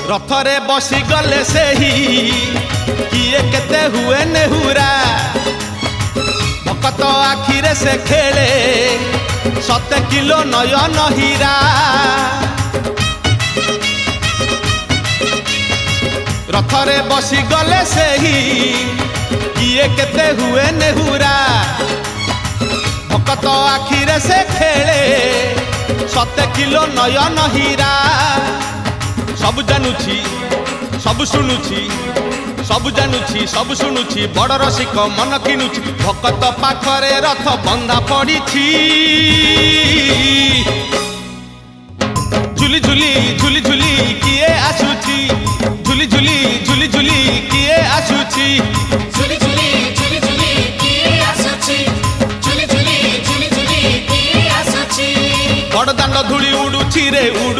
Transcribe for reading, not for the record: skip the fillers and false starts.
रथरे बसी गले से ही किए केते हुए नेहुरा भकत आखिरे से खेले 7 किलो नयन हीरा रथरे बसी गले से ही किए केते हुए नेहुरा भकत आखिरे से खेले 7 किलो नयन हीरा सब जानुछि सब शुणुछि सब जानुछि सब शुणुछि बड़ रसिक मन किनुछि भकत पाखरे रथ बंधा पड़िछि झुली झुली झुली झुली किए आसुछि झुली झुली झुली झुली किए आसुछि झुली झुली झुली झुली किए आसुछि झुली झुली झुली झुली किए आसुछि बड़ दांड धूली उडुछि रे उडु